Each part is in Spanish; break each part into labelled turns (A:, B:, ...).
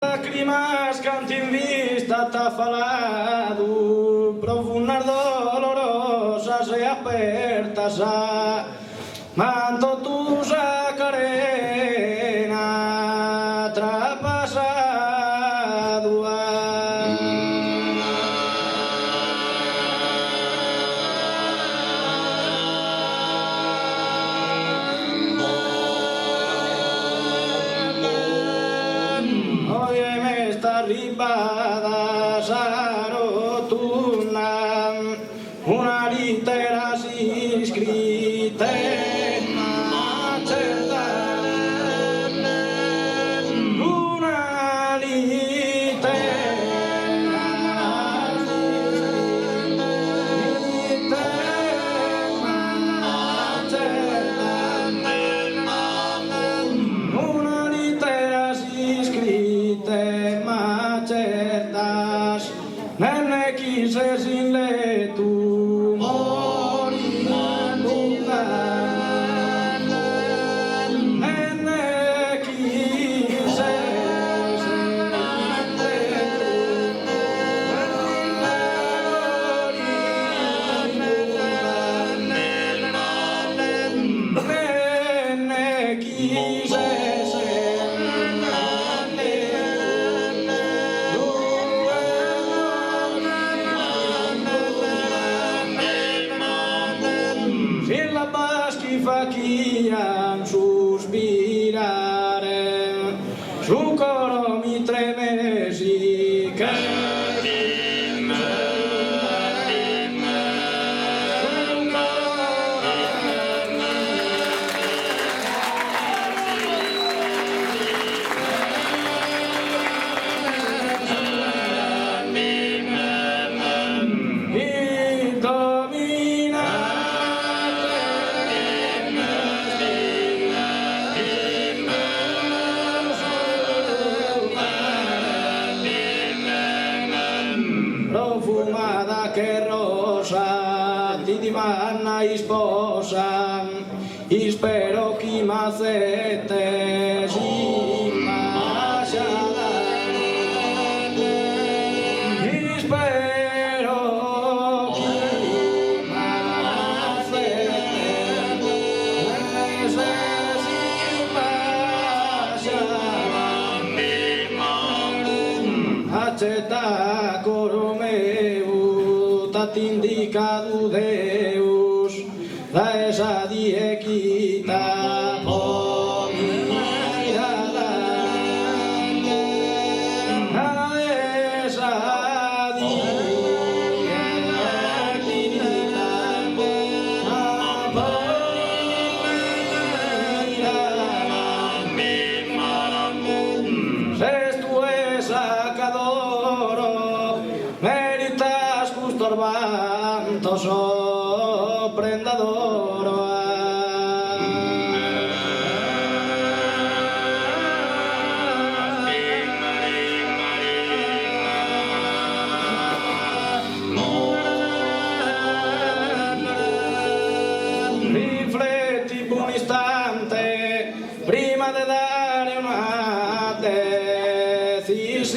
A: Lágrimas que han tin vista t'ha falado, profundas dolorosas e apertas a manto tu sacarena traspasado a ribadas a rotunda, una litera si scritta in maceta, una litera si scritta in maceta, una litera si scritta in macetas, nene quise sin le tu morir nunca, nene quise sin le tu morir nunca, nene quise faciam suspirare, su coro mi tremesi che profumada che rosa di manna sposa, spero chi m'accette si m'asciala, spero chi m'accette se si m'asciala, accetta coro meu, t'ha indicado Deus, da esa diequita por mirada, da esa diequita por mirada, ses tu sacadoro, meritas custos vantos o prendadoro. Rifletti un istante prima di dare una decisione.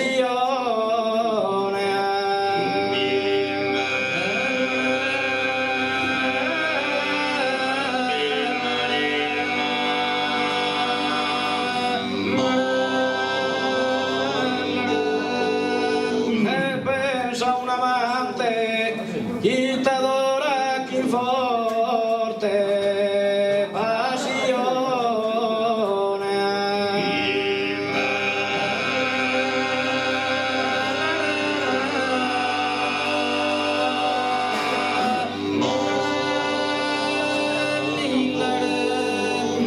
A: Un amante chi t'adora, chi forte passione.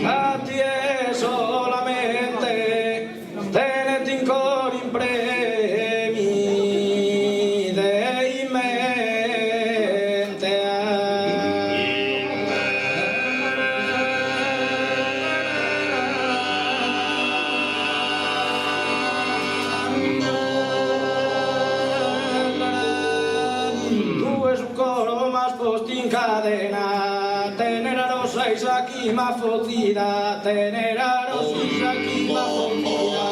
A: A ti è solamente tenete in cor in premi dei mente. Tu es un coro más posto in cadena, tener a los seis aquí más fodida, tener a los seis aquí más fodida.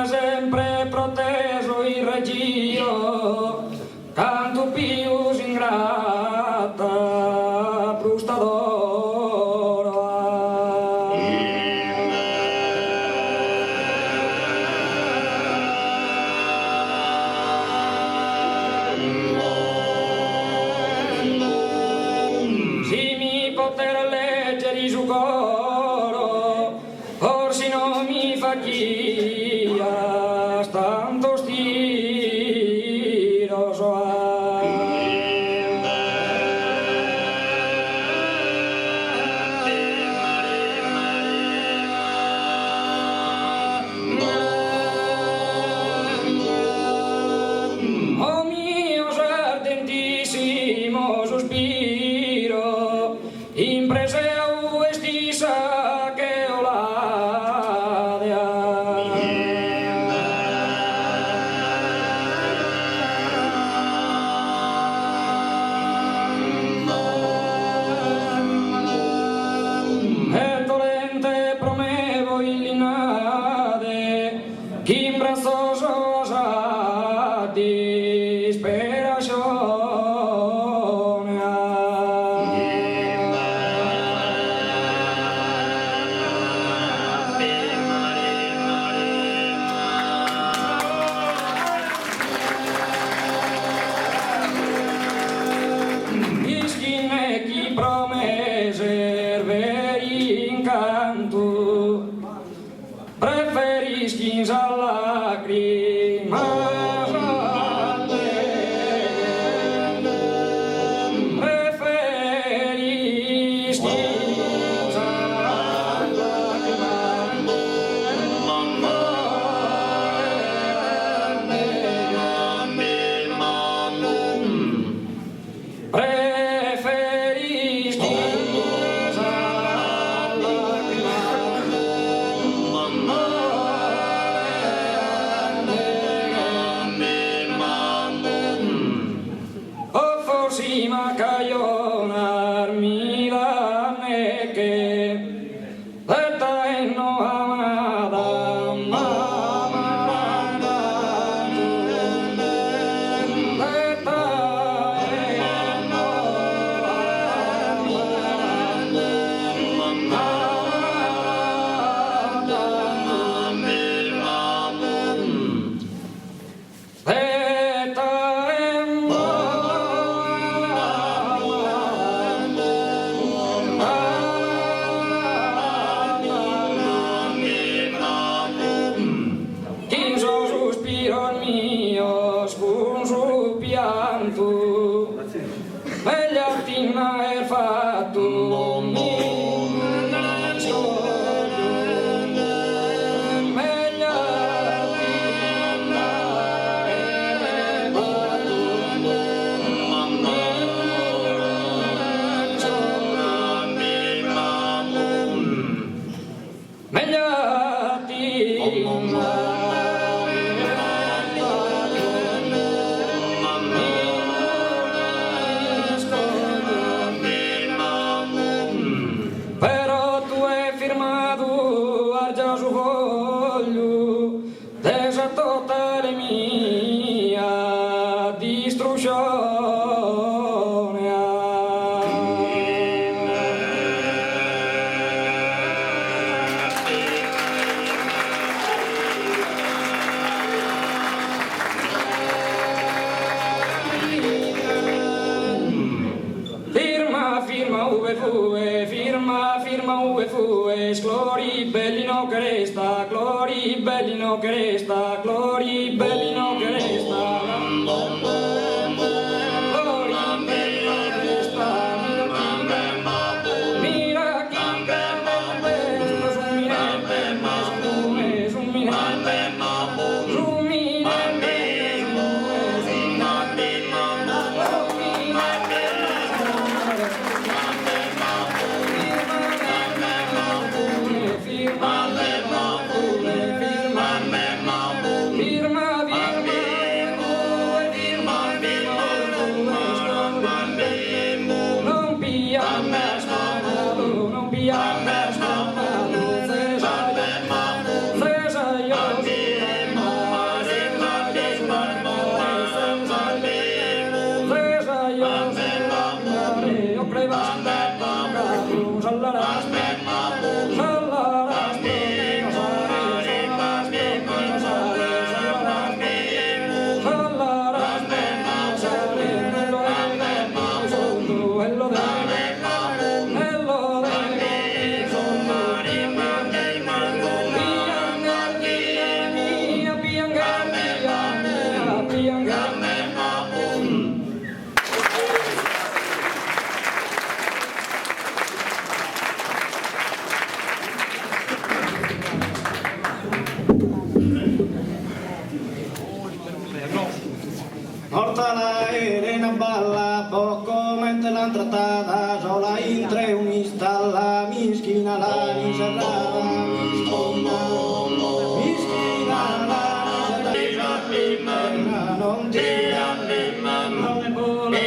A: Sempre proteso il regio, tanto più ingrata, frusta d'oro. Si mi poter leggere il suo coro, forse non mi fa chi. Tanto stiro oh mio ardentissimo sospiro in preseu estisa che ho preferisci la lacrima preferisci ma caionarmi da me che detta e no amada mamma detta e no Megliartina è fatto totale mia distruzione. Firma, firma, uve, firma, firma, uve, gloria. Glory, bellino cresta, glory, bellino cresta, glory, bellino cresta.
B: Portala Elena balla, poco mentre l'han trattata, sola in tre un'istalla, mischina la riserrata, mischina la riserrata, non ti non è buona,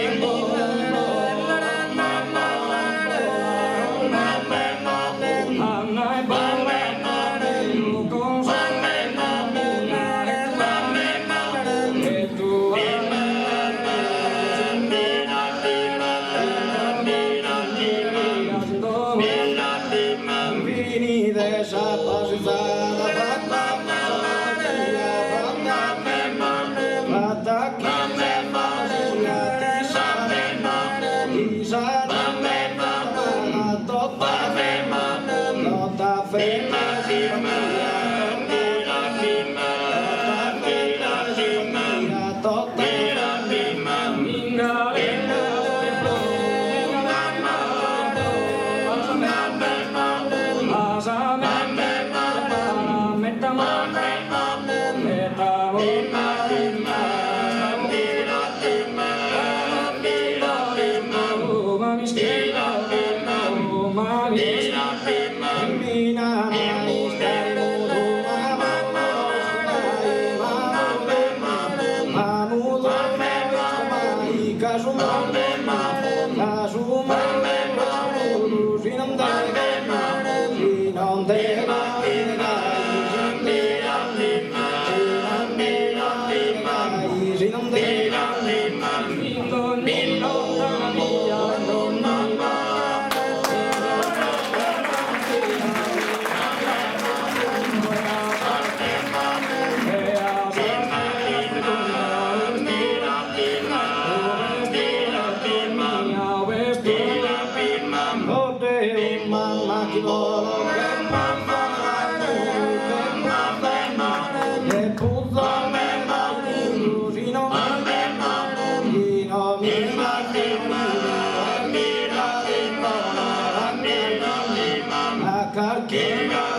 C: King